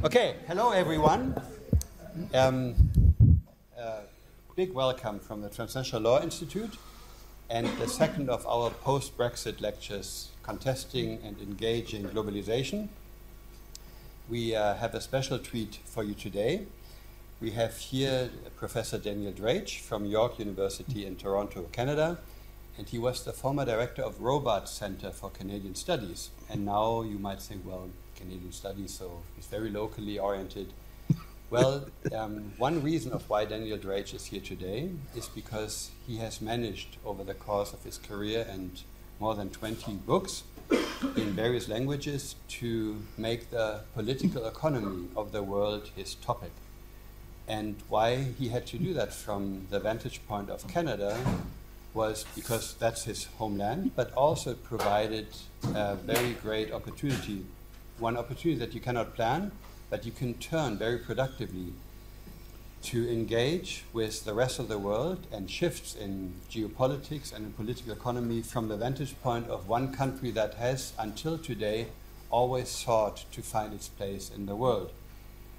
Okay, hello everyone. Big welcome from the Transnational Law Institute and the second of our post-Brexit lectures, Contesting and Engaging Globalization. We have a special treat for you today. We have here Professor Daniel Drache from York University in Toronto, Canada, and he was the former director of Robarts Center for Canadian Studies. And now you might think, well, Canadian Studies, so he's very locally oriented. Well, one reason of why Daniel Drache is here today is because he has managed over the course of his career and more than 20 books in various languages to make the political economy of the world his topic. And why he had to do that from the vantage point of Canada was because that's his homeland, but also provided a very great opportunity, one opportunity that you cannot plan, but you can turn very productively to engage with the rest of the world and shifts in geopolitics and in political economy from the vantage point of one country that has, until today, always sought to find its place in the world.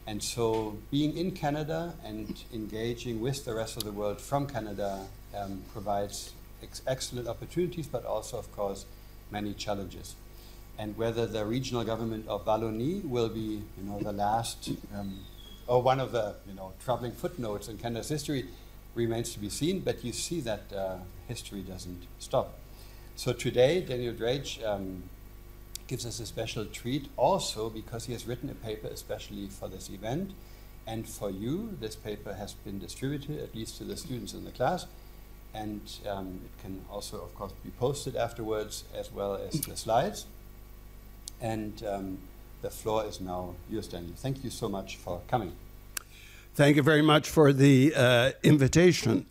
And so being in Canada and engaging with the rest of the world from Canada provides excellent opportunities, but also, of course, many challenges. And whether the regional government of Wallonie will be, the last, or one of the, troubling footnotes in Canada's history remains to be seen, but you see that history doesn't stop. So today, Daniel Drache gives us a special treat also because he has written a paper especially for this event. And for you, this paper has been distributed, at least to the students in the class. And it can also, of course, be posted afterwards, as well as the slides. And the floor is now yours, Daniel. Thank you so much for coming. Thank you very much for the invitation.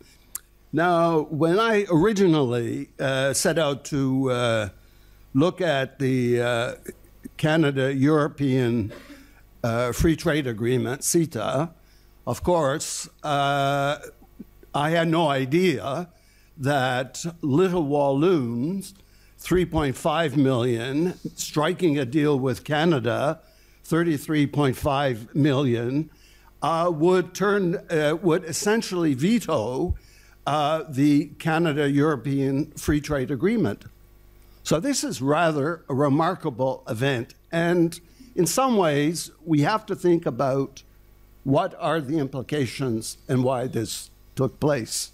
Now, when I originally set out to look at the Canada-European Free Trade Agreement, CETA, of course, I had no idea that little Walloons, 3.5 million, striking a deal with Canada, 33.5 million, would essentially veto the Canada-European Free Trade Agreement. So this is rather a remarkable event. And in some ways, we have to think about what are the implications and why this took place.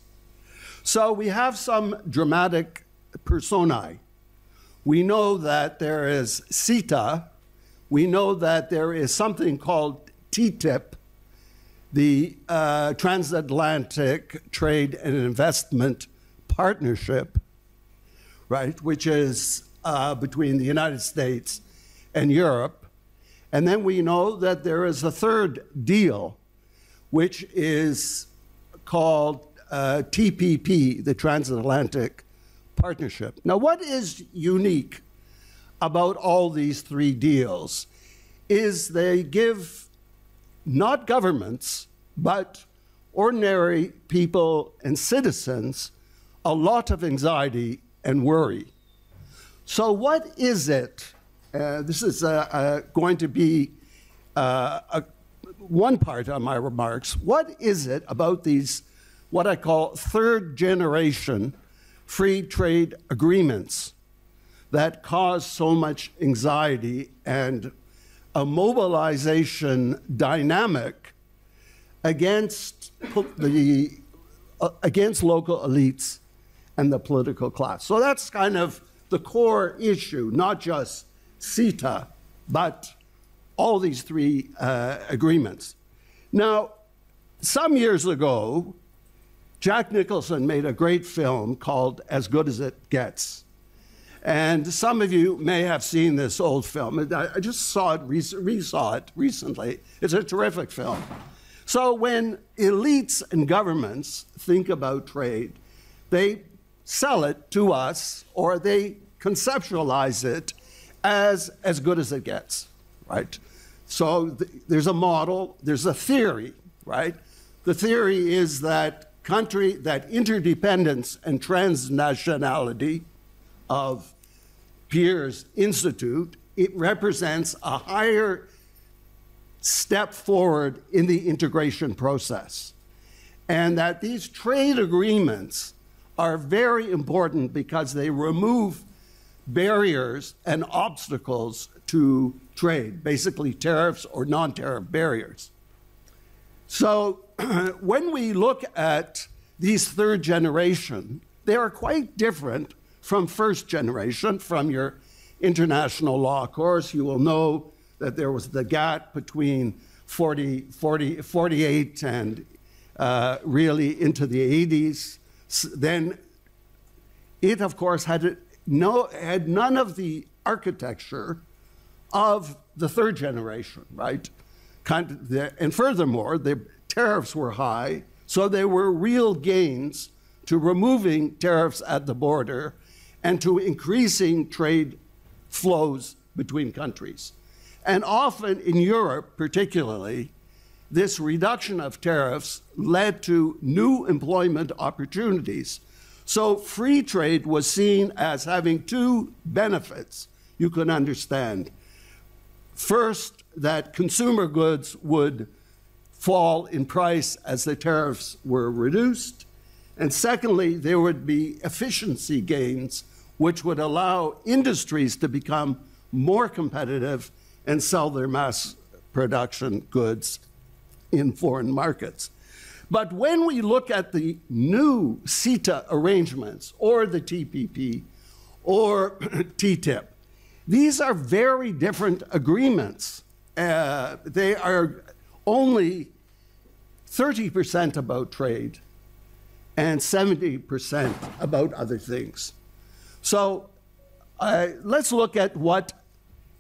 So we have some dramatic personae. We know that there is CETA. We know that there is something called TTIP, the Transatlantic Trade and Investment Partnership, right, which is between the United States and Europe. And then we know that there is a third deal, which is called TPP, the Transatlantic Partnership. Now, what is unique about all these three deals is they give not governments, but ordinary people and citizens a lot of anxiety and worry. So what is it? This is going to be one part of my remarks. What is it about these, what I call third generation free trade agreements that cause so much anxiety and a mobilization dynamic against against local elites and the political class? So that's kind of the core issue, not just CETA, but all these three agreements. Now, some years ago, Jack Nicholson made a great film called As Good as It Gets. And some of you may have seen this old film. I just saw it, re-saw it recently. It's a terrific film. So when elites and governments think about trade, they sell it to us, or they conceptualize it as good as it gets, right? So there's a model, there's a theory, right? The theory is that interdependence and transnationality of Peir's Institute, it represents a higher step forward in the integration process. And that these trade agreements are very important because they remove barriers and obstacles to trade, basically tariffs or non-tariff barriers. So when we look at these third generation, they are quite different from first generation. From your international law course, you will know that there was the gap between 48 and really into the 80s. Then it, of course, had none of the architecture of the third generation, right? And furthermore, the tariffs were high, so there were real gains to removing tariffs at the border and to increasing trade flows between countries. And often in Europe, particularly, this reduction of tariffs led to new employment opportunities. So free trade was seen as having two benefits you can understand. First, that consumer goods would fall in price as the tariffs were reduced. And secondly, there would be efficiency gains, which would allow industries to become more competitive and sell their mass production goods in foreign markets. But when we look at the new CETA arrangements or the TPP or TTIP, these are very different agreements. They are only 30% about trade and 70% about other things. So let's look at what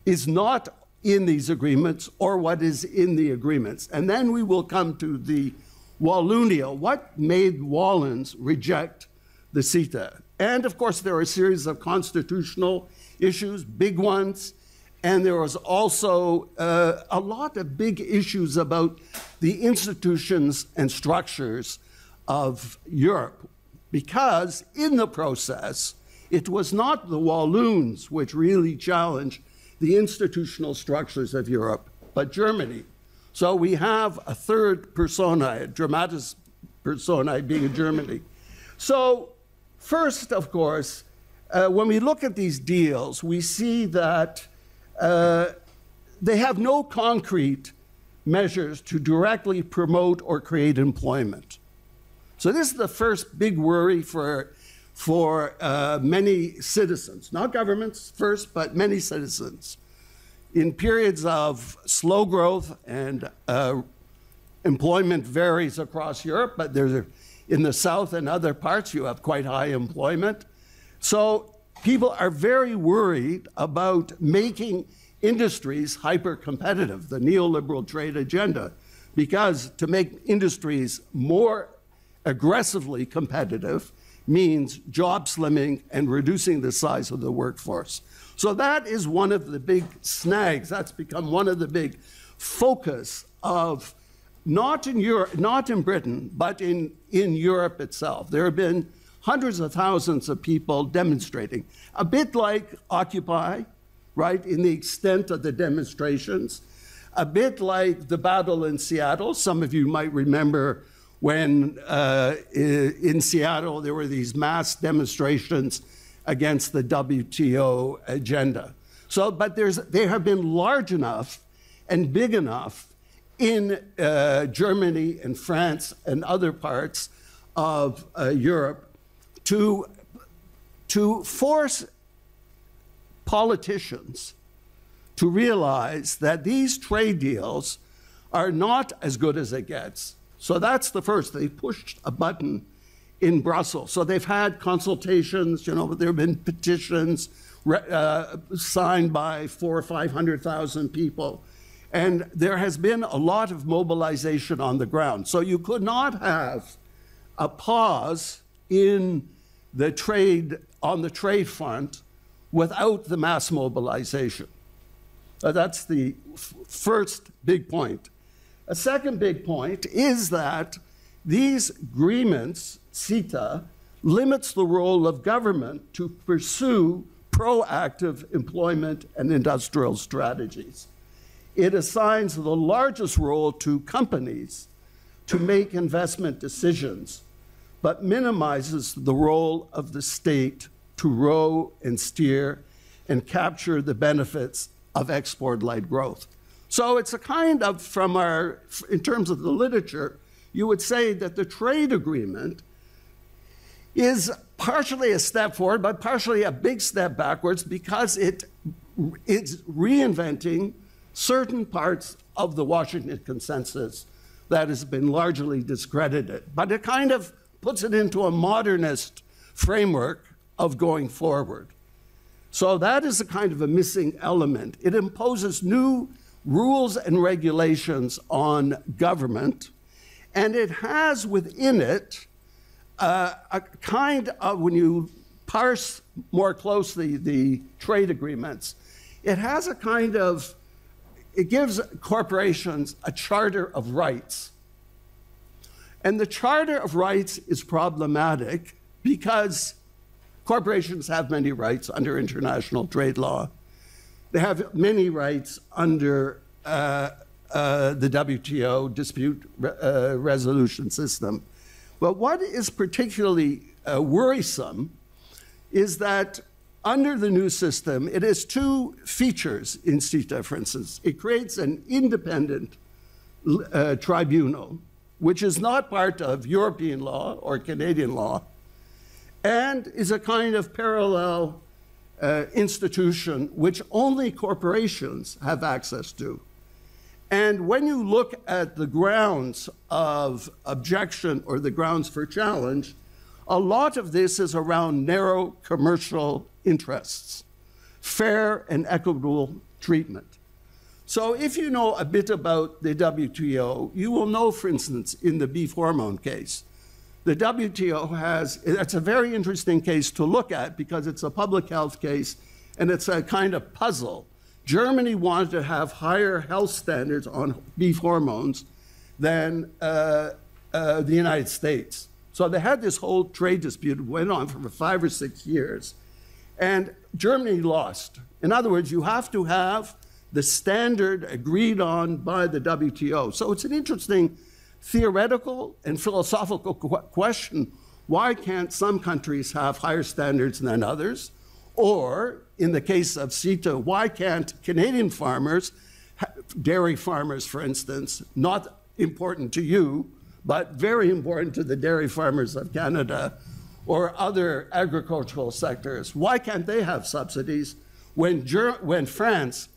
is not in these agreements or what is in the agreements. And then we will come to the Wallonia. What made Wallons reject the CETA? And of course, there are a series of constitutional issues, big ones, and there was also a lot of big issues about the institutions and structures of Europe, because in the process, it was not the Walloons which really challenged the institutional structures of Europe, but Germany. So we have a third persona, a dramatis personae being Germany. So first, of course, when we look at these deals, we see that they have no concrete measures to directly promote or create employment. So this is the first big worry for many citizens, not governments first, but many citizens. In periods of slow growth, and employment varies across Europe, but in the South and other parts, you have quite high employment. So people are very worried about making industries hyper-competitive, the neoliberal trade agenda, because to make industries more aggressively competitive means job slimming and reducing the size of the workforce. So that is one of the big snags. That's become one of the big focus of, not in Europe, not in Britain, but in Europe itself. There have been hundreds of thousands of people demonstrating, a bit like Occupy, right, in the extent of the demonstrations, a bit like the battle in Seattle. Some of you might remember when in Seattle there were these mass demonstrations against the WTO agenda. So, but they have been large enough and big enough in Germany and France and other parts of Europe to force politicians to realize that these trade deals are not as good as it gets. So that's the first. They pushed a button in Brussels. So they've had consultations, you know, there have been petitions signed by 400,000 or 500,000 people. And there has been a lot of mobilization on the ground. So you could not have a pause in the trade, on the trade front, without the mass mobilization. That's the first big point. A second big point is that these agreements, CETA, limits the role of government to pursue proactive employment and industrial strategies. it assigns the largest role to companies to make investment decisions, but minimizes the role of the state to row and steer and capture the benefits of export-led growth. So it's a kind of, in terms of the literature, you would say that the trade agreement is partially a step forward, but partially a big step backwards, because it's reinventing certain parts of the Washington Consensus that has been largely discredited. But it kind of puts it into a modernist framework of going forward. So that is a kind of a missing element. It imposes new rules and regulations on government, and it has within it a kind of, when you parse more closely the trade agreements, it has a kind of, it gives corporations a charter of rights. And the charter of rights is problematic because corporations have many rights under international trade law. They have many rights under the WTO dispute resolution system. But what is particularly worrisome is that under the new system, it has two features in CETA, for instance. It creates an independent tribunal, which is not part of European law or Canadian law, and is a kind of parallel institution which only corporations have access to. And when you look at the grounds of objection or the grounds for challenge, a lot of this is around narrow commercial interests, fair and equitable treatment. So if you know a bit about the WTO, you will know, for instance, in the beef hormone case, the WTO has, it's a very interesting case to look at because it's a public health case and it's a kind of puzzle. Germany wanted to have higher health standards on beef hormones than the United States. So they had this whole trade dispute, went on for 5 or 6 years, and Germany lost. In other words, you have to have the standard agreed on by the WTO. So it's an interesting theoretical and philosophical question. Why can't some countries have higher standards than others? Or, in the case of CETA, why can't Canadian farmers, dairy farmers, for instance, not important to you, but very important to the dairy farmers of Canada or other agricultural sectors, why can't they have subsidies when France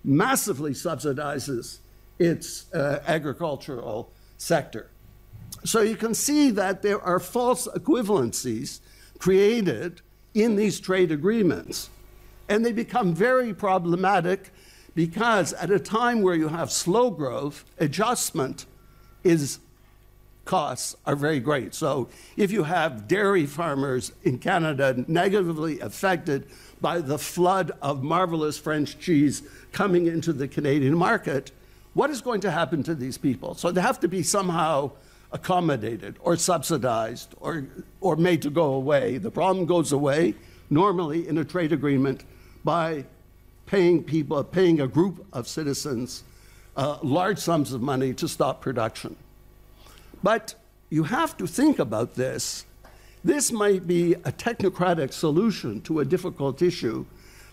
massively subsidizes its agricultural sector? So you can see that there are false equivalencies created in these trade agreements. And they become very problematic because at a time where you have slow growth, adjustment costs are very great. So if you have dairy farmers in Canada negatively affected by the flood of marvelous French cheese coming into the Canadian market, what is going to happen to these people? So they have to be somehow accommodated or subsidized or made to go away. The problem goes away normally in a trade agreement by paying a group of citizens large sums of money to stop production. But you have to think about this. This might be a technocratic solution to a difficult issue,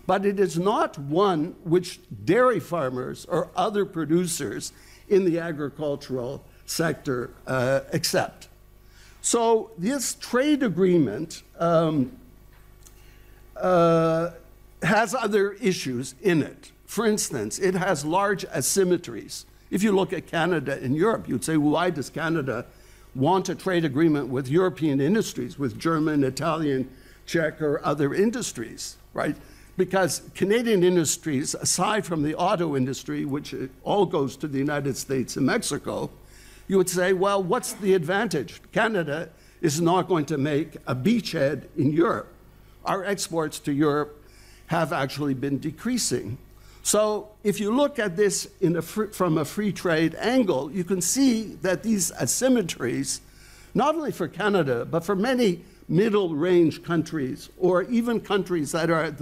but it is not one which dairy farmers or other producers in the agricultural sector accept. So this trade agreement has other issues in it. For instance, it has large asymmetries. If you look at Canada and Europe, you'd say, well, why does Canada want a trade agreement with European industries, with German, Italian, Czech, or other industries, right? Because Canadian industries, aside from the auto industry, which all goes to the United States and Mexico, you would say, well, what's the advantage? Canada is not going to make a beachhead in Europe. Our exports to Europe have actually been decreasing. So if you look at this from a free trade angle, you can see that these asymmetries, not only for Canada, but for many middle-range countries, or even countries that are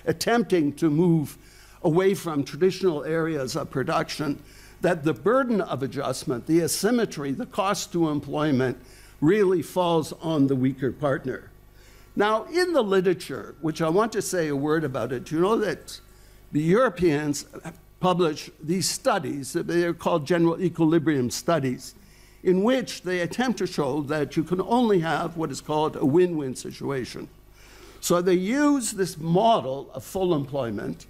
attempting to move away from traditional areas of production, that the burden of adjustment, the asymmetry, the cost to employment really falls on the weaker partner. Now, in the literature, which I want to say a word about it, you know that the Europeans publish these studies, they're called general equilibrium studies, in which they attempt to show that you can only have what is called a win-win situation. So they use this model of full employment,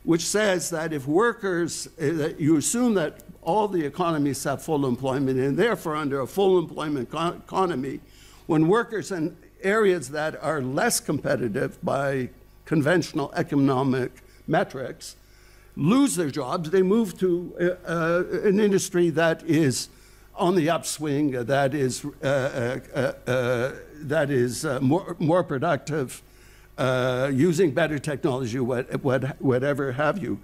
which says that if workers, that you assume that all the economies have full employment, and therefore under a full employment economy, when workers in areas that are less competitive by conventional economic metrics lose their jobs, they move to an industry that is on the upswing, that is more productive, using better technology, whatever have you.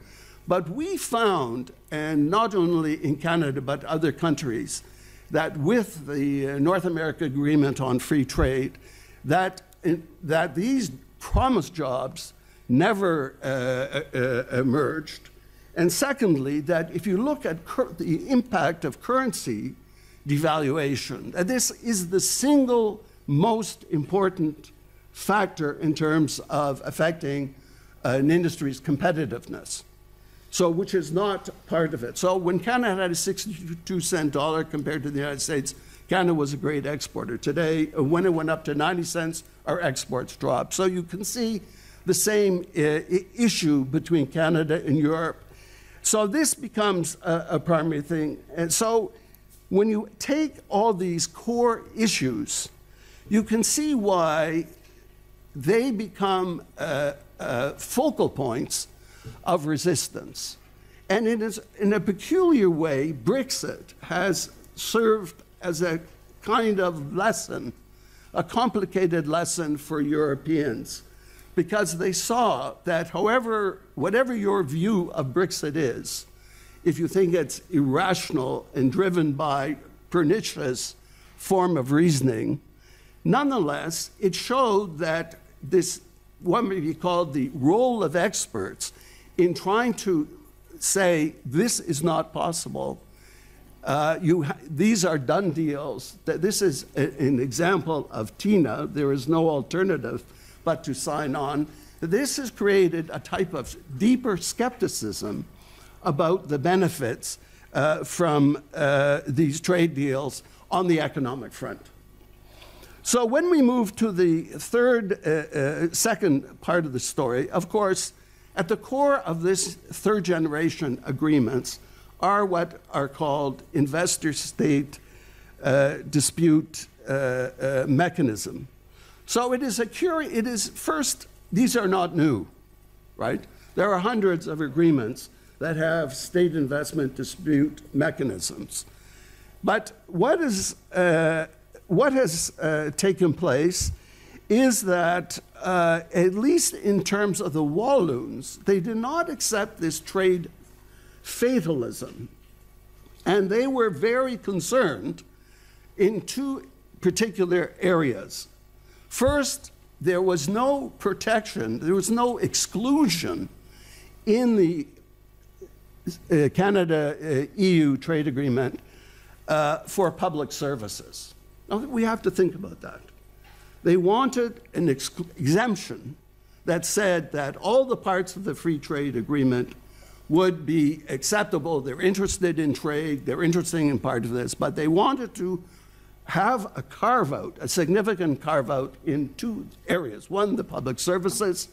But we found, and not only in Canada but other countries, that with the North America Agreement on Free Trade, that these promised jobs never emerged. And secondly, that if you look at the impact of currency devaluation, that this is the single most important factor in terms of affecting an industry's competitiveness. So, which is not part of it. So when Canada had a 62-cent dollar compared to the United States, Canada was a great exporter. Today, when it went up to 90 cents, our exports dropped. So you can see the same issue between Canada and Europe. So this becomes a primary thing. And so when you take all these core issues, you can see why they become focal points of resistance. And it is, in a peculiar way, Brexit has served as a kind of lesson, a complicated lesson for Europeans, because they saw that whatever your view of Brexit is, if you think it's irrational and driven by pernicious form of reasoning, nonetheless, it showed that this, what may be called the role of experts in trying to say this is not possible. These are done deals. This is an example of TINA. There is no alternative but to sign on. This has created a type of deeper skepticism about the benefits from these trade deals on the economic front. So when we move to the second part of the story, of course, at the core of this third generation agreements are what are called investor-state dispute mechanism. So it is first, these are not new, right? There are hundreds of agreements that have state investment dispute mechanisms. But what has taken place is that, at least in terms of the Walloons, they did not accept this trade fatalism. And they were very concerned in two particular areas. First, there was no protection, there was no exclusion in the Canada-EU trade agreement for public services. Now, we have to think about that. They wanted an exemption that said that all the parts of the free trade agreement would be acceptable. They're interested in trade, they're interested in part of this, but they wanted to have a carve-out, a significant carve-out in two areas. One, the public services,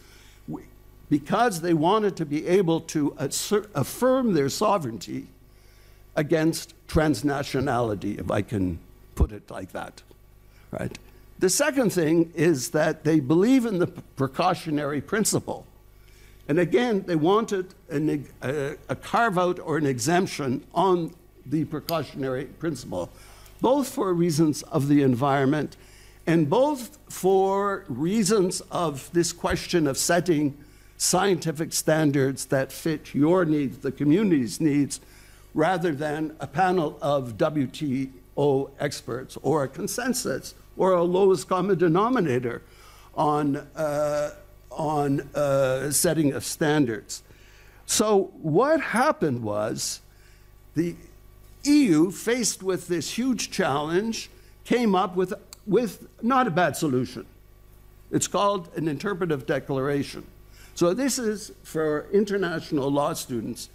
because they wanted to be able to affirm their sovereignty against transnationality, if I can put it like that, right? The second thing is that they believe in the precautionary principle. And again, they wanted a carve-out or an exemption on the precautionary principle, both for reasons of the environment and both for reasons of this question of setting scientific standards that fit your needs, the community's needs, rather than a panel of WTO experts or a consensus or a lowest common denominator on setting of standards. So what happened was the EU, faced with this huge challenge, came up with not a bad solution. It's called an Interpretive Declaration. So this is, for international law students,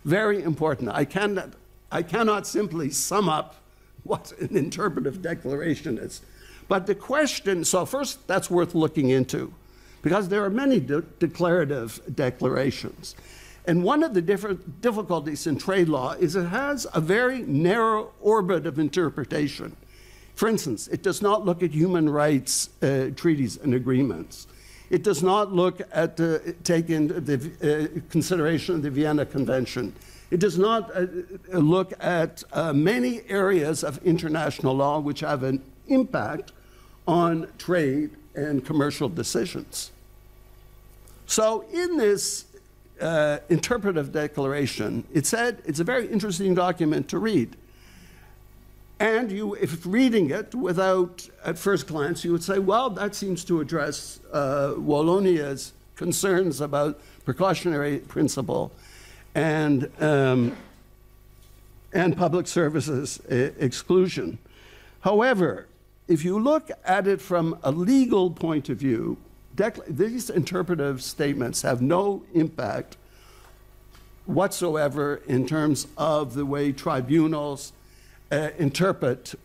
very important. I cannot simply sum up what an interpretive declaration is. But the question, so first, that's worth looking into, because there are many declarative declarations. And one of the difficulties in trade law is it has a very narrow orbit of interpretation. For instance, it does not look at human rights treaties and agreements. It does not look at take into the consideration of the Vienna Convention. It does not look at many areas of international law which have an impact on trade and commercial decisions. So in this interpretive declaration, it said it's a very interesting document to read. And you, if reading it without, at first glance, you would say, well, that seems to address Wallonia's concerns about precautionary principle and public services exclusion. However, if you look at it from a legal point of view, these interpretive statements have no impact whatsoever in terms of the way tribunals would interpret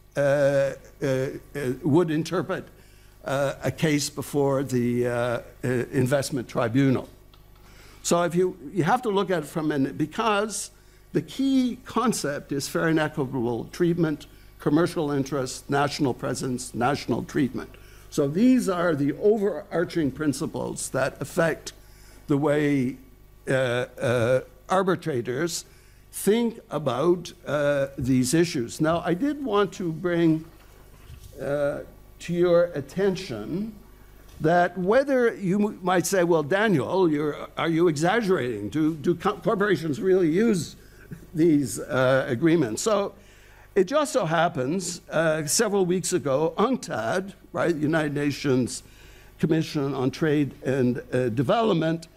a case before the investment tribunal. So if you have to look at it from because the key concept is fair and equitable treatment, commercial interest, national presence, national treatment. So these are the overarching principles that affect the way arbitrators think about these issues. Now, I did want to bring to your attention that whether you might say, well, Daniel, are you exaggerating? Do corporations really use these agreements? So it just so happens, several weeks ago, UNCTAD, right, the United Nations Commission on Trade and Development,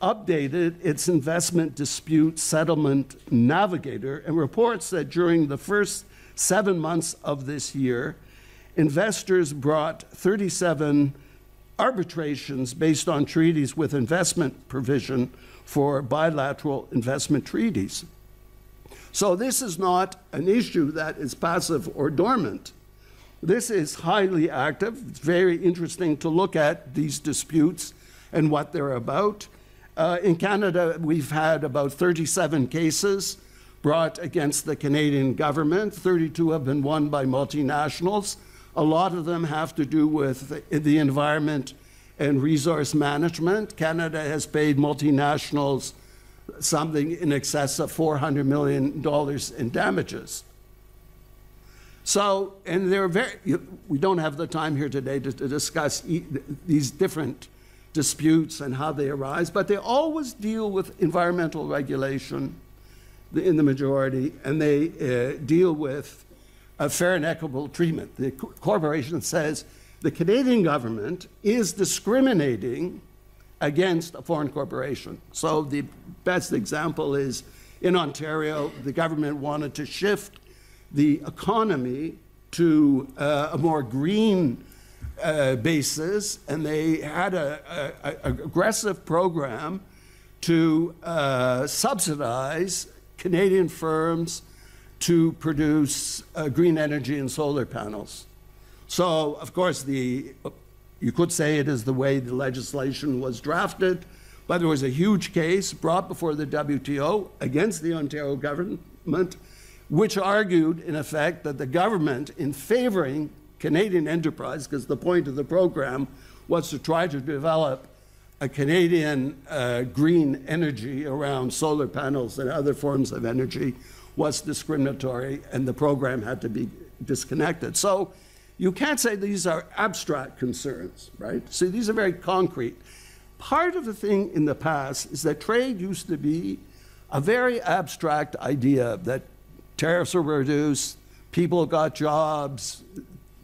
updated its investment dispute settlement navigator and reports that during the first 7 months of this year, investors brought 37 arbitrations based on treaties with investment provision for bilateral investment treaties. So this is not an issue that is passive or dormant. This is highly active. It's very interesting to look at these disputes and what they're about. In Canada, we've had about 37 cases brought against the Canadian government. 32 have been won by multinationals. A lot of them have to do with the environment and resource management. Canada has paid multinationals something in excess of $400 million in damages. So, and they're we don't have the time here today to discuss these different disputes and how they arise, but they always deal with environmental regulation in the majority, and they deal with a fair and equitable treatment. The corporation says the Canadian government is discriminating against a foreign corporation. So the best example is in Ontario, the government wanted to shift the economy to a more green basis, and they had an aggressive program to subsidize Canadian firms to produce green energy and solar panels. So, of course, you could say it is the way the legislation was drafted, but there was a huge case brought before the WTO against the Ontario government, which argued, in effect, that the government, in favoring Canadian enterprise, because the point of the program was to try to develop a Canadian green energy around solar panels and other forms of energy, was discriminatory, and the program had to be disconnected. So you can't say these are abstract concerns, right? So these are very concrete. Part of the thing in the past is that trade used to be a very abstract idea that tariffs were reduced, people got jobs,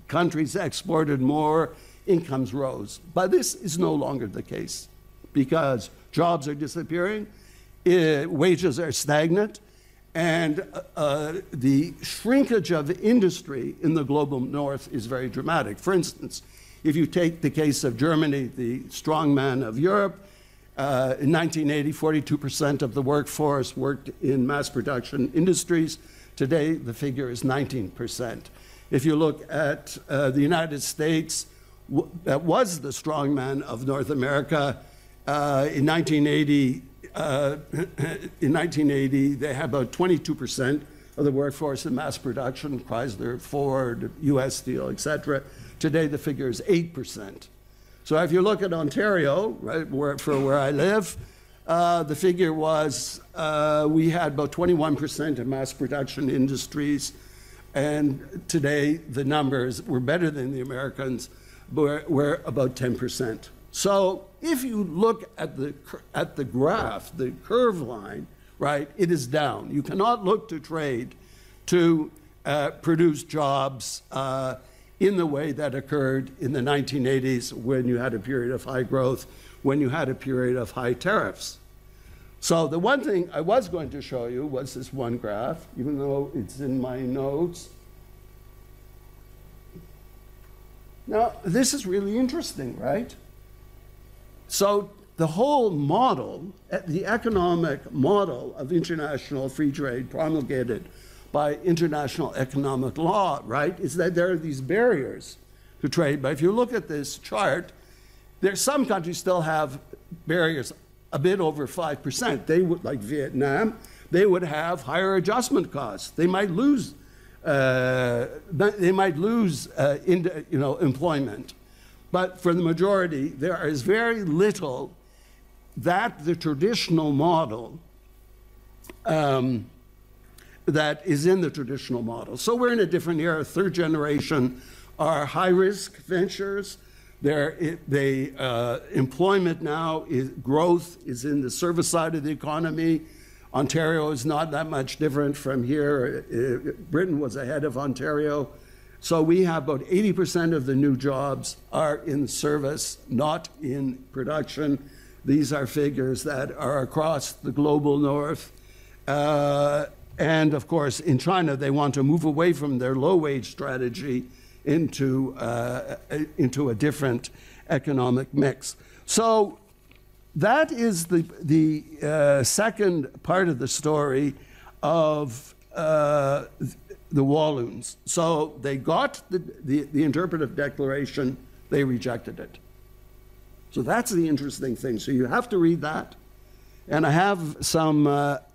countries exported more, incomes rose. But this is no longer the case because jobs are disappearing, wages are stagnant, and the shrinkage of industry in the global north is very dramatic. For instance, if you take the case of Germany, the strongman of Europe, in 1980, 42% of the workforce worked in mass production industries. Today, the figure is 19%. If you look at the United States, that was the strongman of North America. In 1980, they had about 22% of the workforce in mass production, Chrysler, Ford, U.S. Steel, etc. Today, the figure is 8%. So if you look at Ontario, right, where I live, the figure was we had about 21% of mass production industries, and today the numbers were better than the Americans, but we're about 10%. So if you look at the graph, the curve line, right, it is down. You cannot look to trade to produce jobs in the way that occurred in the 1980s when you had a period of high growth, when you had a period of high tariffs. So the one thing I was going to show you was this one graph, even though it's in my notes. Now, this is really interesting, right? So the whole model, the economic model of international free trade promulgated by international economic law, right, is that there are these barriers to trade. But if you look at this chart, there's some countries still have barriers a bit over 5%. They would, like Vietnam, they would have higher adjustment costs. They might lose, employment. But for the majority, there is very little that the traditional model that is in the traditional model. So we're in a different era. Third generation are high-risk ventures. Employment now, growth is in the service side of the economy. Ontario is not that much different from here. Britain was ahead of Ontario. So we have about 80% of the new jobs are in service, not in production. These are figures that are across the global north. And of course, in China, they want to move away from their low-wage strategy into a different economic mix. So that is the second part of the story of the Walloons. So they got the Interpretive Declaration, they rejected it. So that's the interesting thing. So you have to read that. And I have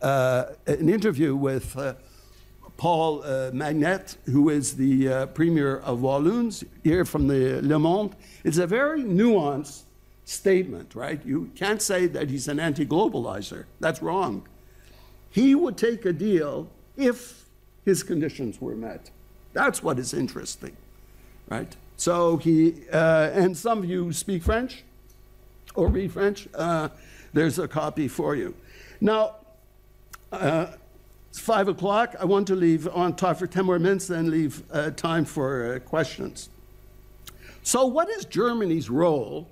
an interview with Paul Magnette, who is the Premier of Walloons, here from the Le Monde. It's a very nuanced statement, right? You can't say that he's an anti-globalizer. That's wrong. He would take a deal if his conditions were met. That's what is interesting, right? So and some of you speak French or read French. There's a copy for you. Now, it's 5 o'clock. I want to leave on talk for 10 more minutes, then leave time for questions. So what is Germany's role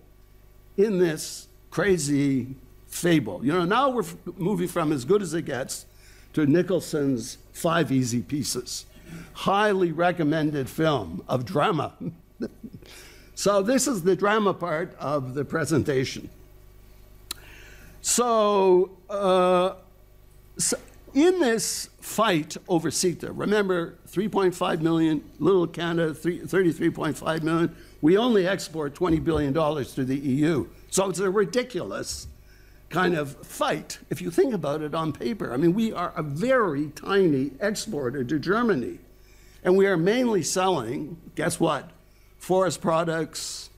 in this crazy fable? You know, now we're moving from As Good as It Gets to Nicholson's 5 Easy Pieces. Highly recommended film of drama. So this is the drama part of the presentation. So, in this fight over CETA, remember 3.5 million, little Canada, 33.5 million, we only export $20 billion to the EU. So it's a ridiculous kind of fight, if you think about it on paper. I mean, we are a very tiny exporter to Germany. And we are mainly selling, guess what? Forest products,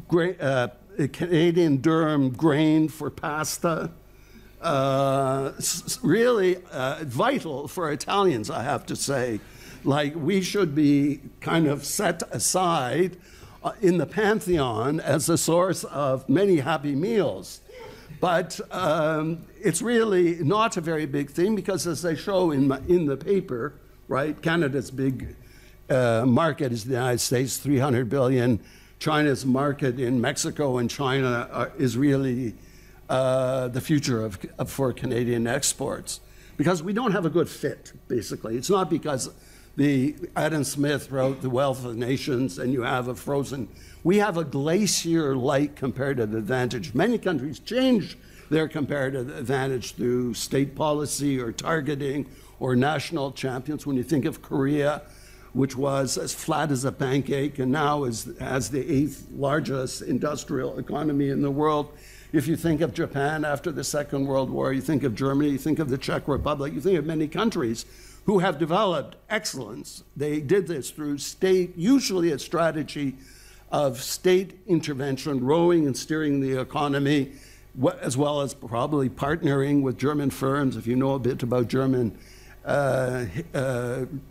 Canadian durum grain for pasta. Really vital for Italians, I have to say. Like, we should be kind of set aside in the pantheon as a source of many happy meals. But it's really not a very big thing because, as I show in the paper, right, Canada's big market is the United States, 300 billion. China's market in Mexico and China is really the future for Canadian exports, because we don't have a good fit, basically. It's not because Adam Smith wrote The Wealth of Nations and you have a frozen, we have a glacier-like comparative advantage. Many countries change their comparative advantage through state policy or targeting or national champions. When you think of Korea, which was as flat as a pancake and now has the 8th largest industrial economy in the world. If you think of Japan after the Second World War, you think of Germany, you think of the Czech Republic, you think of many countries who have developed excellence. They did this through state, usually a strategy of state intervention, rowing and steering the economy, as well as probably partnering with German firms. If you know a bit about the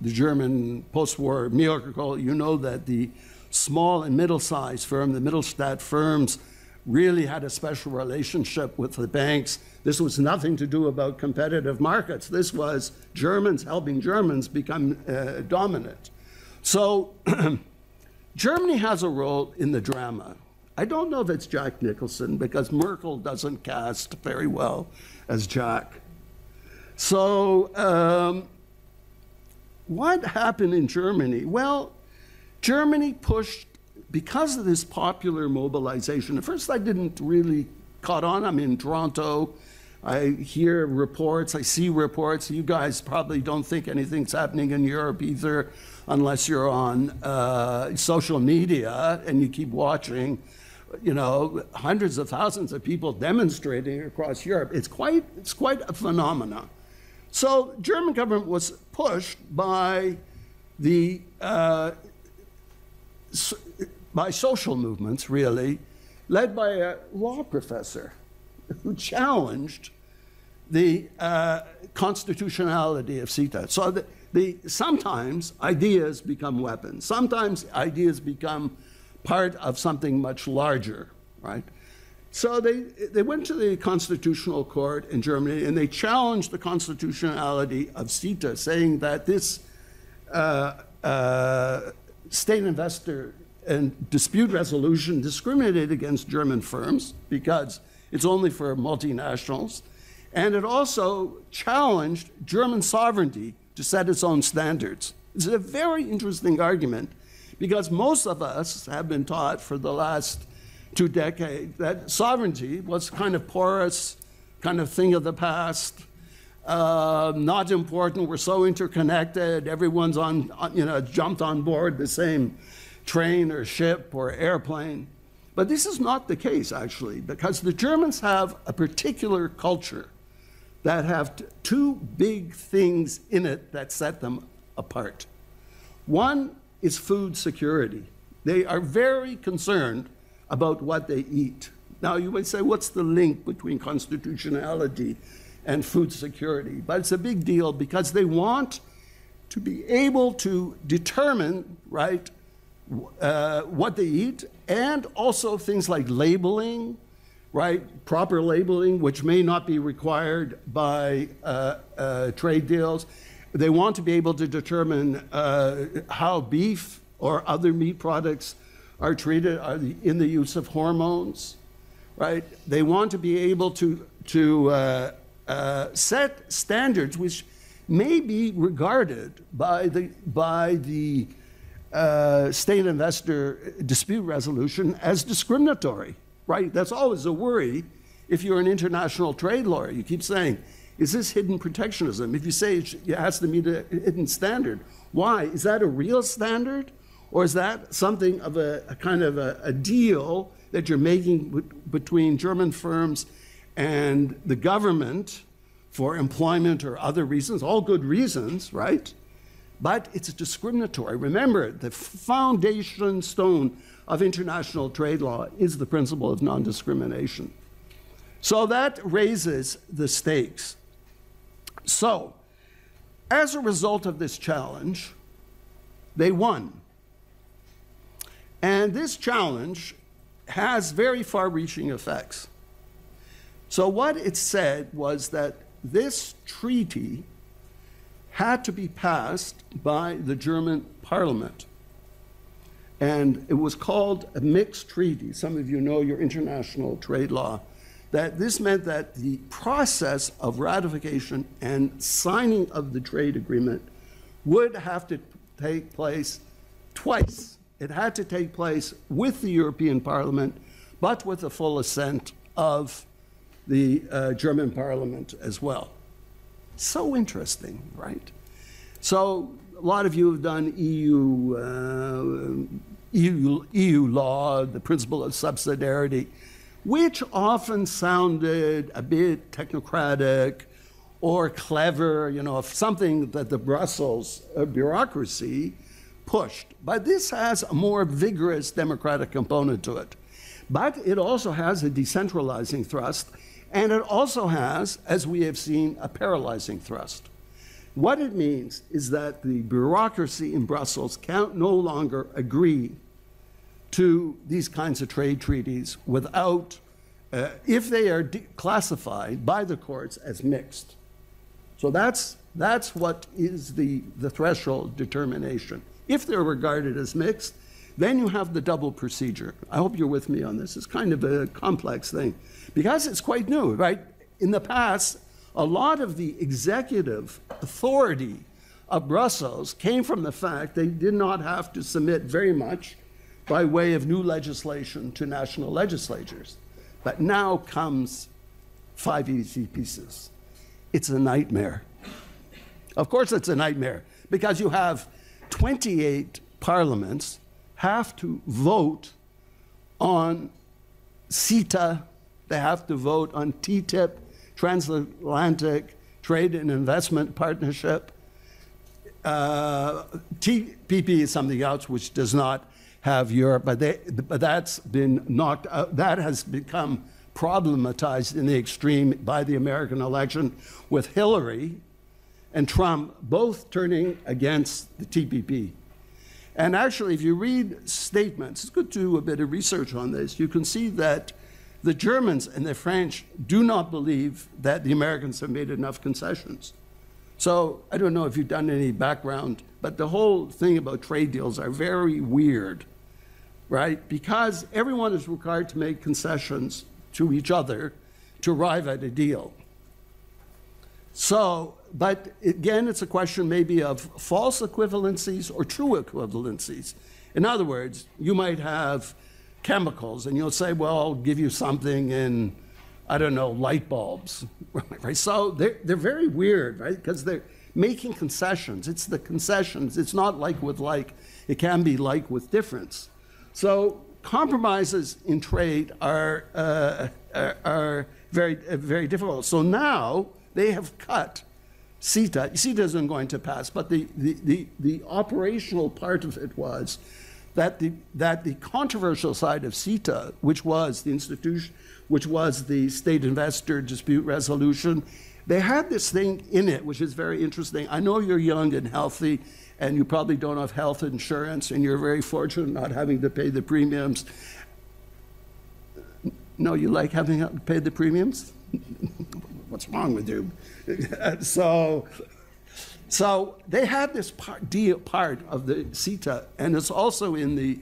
German post-war miracle, you know that the small and middle-sized firm, the Mittelstand firms, really had a special relationship with the banks. This was nothing to do about competitive markets. This was Germans helping Germans become dominant. So Germany has a role in the drama. I don't know if it's Jack Nicholson, because Merkel doesn't cast very well as Jack. So what happened in Germany? Well, Germany pushed, because of this popular mobilization. At first I didn't really caught on. I'm in Toronto. I hear reports, I see reports. You guys probably don't think anything's happening in Europe either, unless you're on social media and you keep watching, you know, hundreds of thousands of people demonstrating across Europe. It's quite a phenomenon. So German government was pushed by the by social movements, really, led by a law professor who challenged the constitutionality of CETA. So sometimes ideas become weapons. Sometimes ideas become part of something much larger, right? So they went to the Constitutional Court in Germany and they challenged the constitutionality of CETA, saying that this state investor and dispute resolution discriminated against German firms because it's only for multinationals. And it also challenged German sovereignty to set its own standards. It's a very interesting argument because most of us have been taught for the last 2 decades that sovereignty was kind of porous, kind of thing of the past, not important. We're so interconnected. Everyone's jumped on board the same train or ship or airplane. But this is not the case, actually, because the Germans have a particular culture that have 2 big things in it that set them apart. One is food security. They are very concerned about what they eat. Now, you might say, what's the link between constitutionality and food security? But it's a big deal because they want to be able to determine, right, what they eat, and also things like labeling, right, proper labeling, which may not be required by trade deals. They want to be able to determine how beef or other meat products are treated in the use of hormones, right? They want to be able to set standards which may be regarded by the state investor dispute resolution as discriminatory, right? That's always a worry if you're an international trade lawyer. You keep saying, is this hidden protectionism? If you say it has to meet a hidden standard, why? Is that a real standard? Or is that something of a kind of a deal that you're making between German firms and the government for employment or other reasons, all good reasons, right? But it's discriminatory. Remember, the foundation stone of international trade law is the principle of non-discrimination. So that raises the stakes. So, as a result of this challenge, they won. And this challenge has very far-reaching effects. So what it said was that this treaty had to be passed by the German parliament. And it was called a mixed treaty. Some of you know your international trade law that this meant that the process of ratification and signing of the trade agreement would have to take place twice. It had to take place with the European Parliament, but with the full assent of the German Parliament as well. So interesting, right? So a lot of you have done EU law, the principle of subsidiarity, which often sounded a bit technocratic or clever, you know, something that the Brussels bureaucracy pushed. But this has a more vigorous democratic component to it. But it also has a decentralizing thrust, and it also has, as we have seen, a paralyzing thrust. What it means is that the bureaucracy in Brussels can no longer agree to these kinds of trade treaties without, if they are classified by the courts as mixed. So that's what is the threshold determination. If they're regarded as mixed, then you have the double procedure. I hope you're with me on this. It's kind of a complex thing because it's quite new, right? In the past, a lot of the executive authority of Brussels came from the fact they did not have to submit very much by way of new legislation to national legislatures. But now comes 5 easy pieces. It's a nightmare. Of course it's a nightmare because you have 28 parliaments have to vote on CETA, they have to vote on TTIP, Transatlantic Trade and Investment Partnership. TPP is something else which does not have Europe, but that's been knocked out. That has become problematized in the extreme by the American election with Hillary and Trump both turning against the TPP. And actually, if you read statements, it's good to do a bit of research on this, you can see that the Germans and the French do not believe that the Americans have made enough concessions. So I don't know if you've done any background, but the whole thing about trade deals are very weird, right? Because everyone is required to make concessions to each other to arrive at a deal. So, but again, it's a question maybe of false equivalencies or true equivalencies. In other words, you might have chemicals and you'll say, well, I'll give you something in, I don't know, light bulbs, right? So they're very weird, right? Because they're making concessions. It's the concessions. It's not like with like. It can be like with difference. So compromises in trade are very, very difficult. So now they have cut CETA. CETA isn't going to pass, but the operational part of it was that the controversial side of CETA, which was the institution, which was the state investor dispute resolution, they had this thing in it, which is very interesting. I know you're young and healthy, and you probably don't have health insurance, and you're very fortunate not having to pay the premiums. No, you like having to pay the premiums? What's wrong with you? So they had this part of the CETA, and it's also in the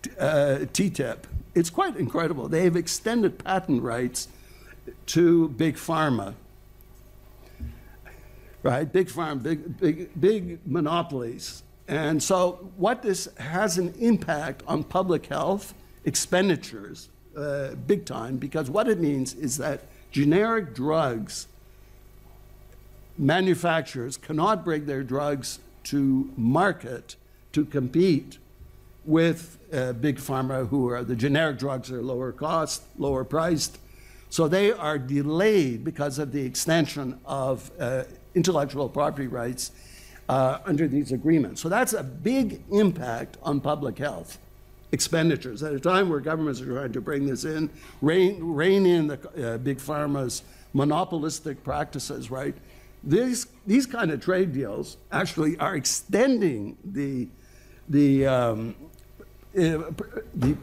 TTIP. It's quite incredible. They have extended patent rights to big pharma, right? Big pharma, big monopolies. And so what this has an impact on public health expenditures, big time, because what it means is that generic drugs, manufacturers cannot bring their drugs to market to compete with big pharma, who are the generic drugs are lower cost, lower priced. So they are delayed because of the extension of intellectual property rights under these agreements. So that's a big impact on public health expenditures at a time where governments are trying to bring this in, rein in the big pharma's monopolistic practices, right? These kind of trade deals actually are extending the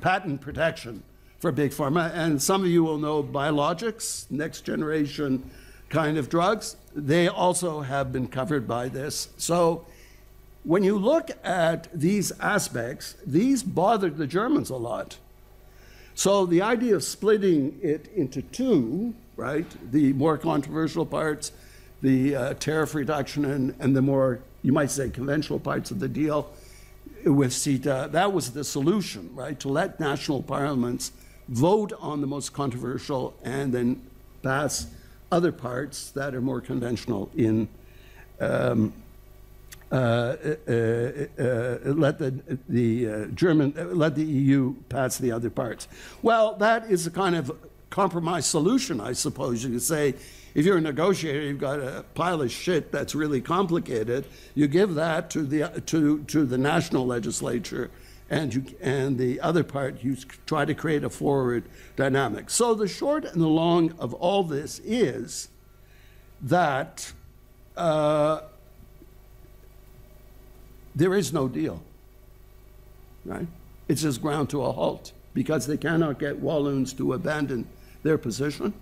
patent protection for big pharma. And some of you will know biologics, next generation kind of drugs. They also have been covered by this. So when you look at these aspects, these bothered the Germans a lot. So the idea of splitting it into two, right, the more controversial parts, the tariff reduction and the more, you might say, conventional parts of the deal with CETA, that was the solution, right, to let national parliaments vote on the most controversial and then pass other parts that are more conventional in let the EU pass the other parts. Well, that is a kind of compromise solution, I suppose. You could say, if you're a negotiator, you've got a pile of shit that's really complicated. You give that to the national legislature, and the other part, you try to create a forward dynamic. So the short and the long of all this is that there is no deal, right? It's just ground to a halt because they cannot get Walloons to abandon their position.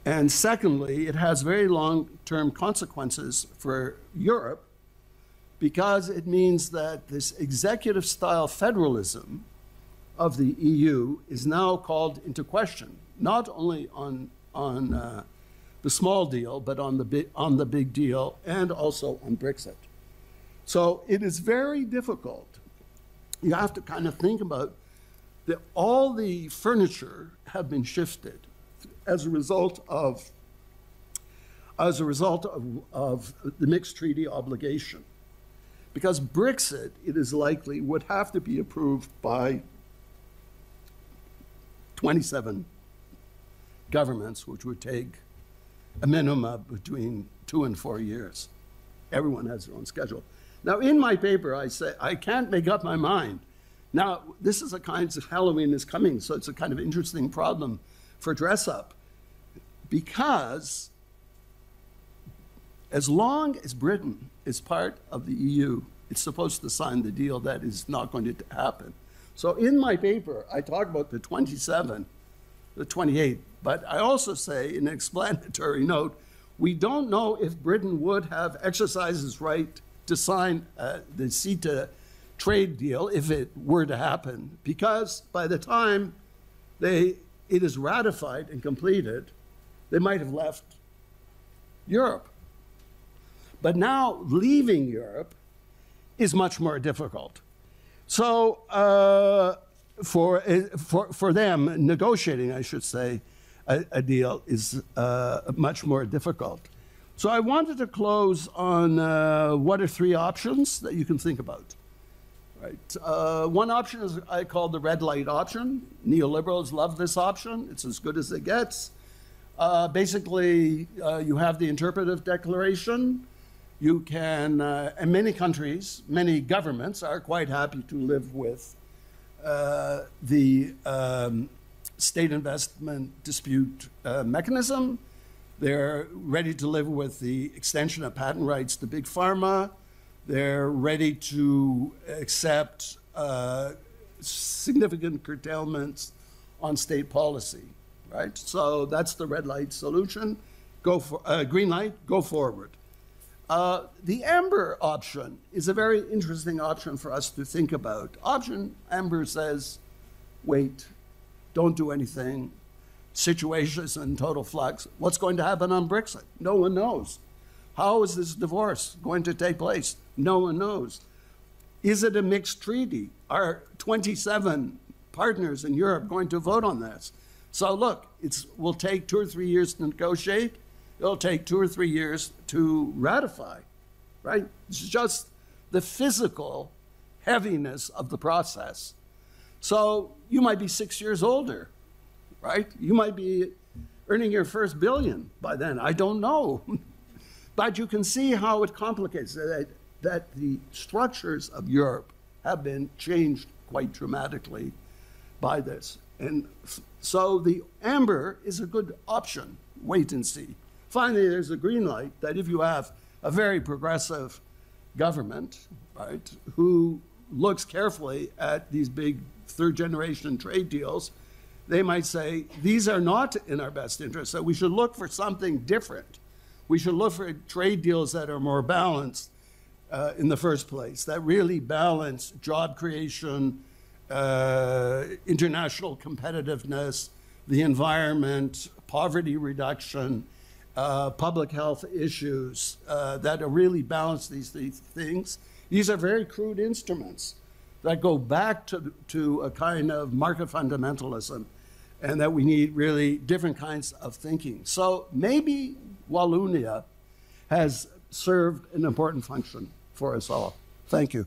And secondly, it has very long-term consequences for Europe because it means that this executive-style federalism of the EU is now called into question, not only on the small deal, but on the big deal, and also on Brexit. So it is very difficult. You have to kind of think about that all the furniture have been shifted as a result of the mixed treaty obligation. Because Brexit, it is likely, would have to be approved by 27 governments, which would take a minimum of between 2 and 4 years. Everyone has their own schedule. Now, in my paper, I say, I can't make up my mind. Now, this is a kind of Halloween is coming, so it's a kind of interesting problem for dress up. Because as long as Britain is part of the EU, it's supposed to sign the deal. That is not going to happen. So in my paper, I talk about the 27, the 28, but I also say in an explanatory note, we don't know if Britain would have exercised its right to sign the CETA trade deal if it were to happen, because by the time it is ratified and completed, they might have left Europe. But now leaving Europe is much more difficult. So for them, negotiating, I should say, a deal is much more difficult. So I wanted to close on what are 3 options that you can think about. Right. One option is I call the red light option. Neoliberals love this option. It's as good as it gets. Basically, you have the Interpretive Declaration. You can, and many countries, many governments are quite happy to live with the state investment dispute mechanism. They're ready to live with the extension of patent rights to big pharma. They're ready to accept significant curtailments on state policy, right? So that's the red light solution. Go for green light, go forward. The amber option is a very interesting option for us to think about. Option amber says, wait, don't do anything. Situation is in total flux. What's going to happen on Brexit? No one knows. How is this divorce going to take place? No one knows. Is it a mixed treaty? Are 27 partners in Europe going to vote on this? So look, it will take 2 or 3 years to negotiate. It'll take 2 or 3 years to ratify, right? It's just the physical heaviness of the process. So you might be 6 years older, right? You might be earning your first billion by then. I don't know. But you can see how it complicates it, that the structures of Europe have been changed quite dramatically by this. And so the amber is a good option. Wait and see. Finally, there's a green light that if you have a very progressive government, right, who looks carefully at these big third-generation trade deals, they might say, these are not in our best interest, so we should look for something different. We should look for trade deals that are more balanced in the first place, that really balance job creation international competitiveness, the environment, poverty reduction, public health issues that really balance these things. These are very crude instruments that go back to a kind of market fundamentalism, and that we need really different kinds of thinking. So maybe Wallonia has served an important function for us all. Thank you.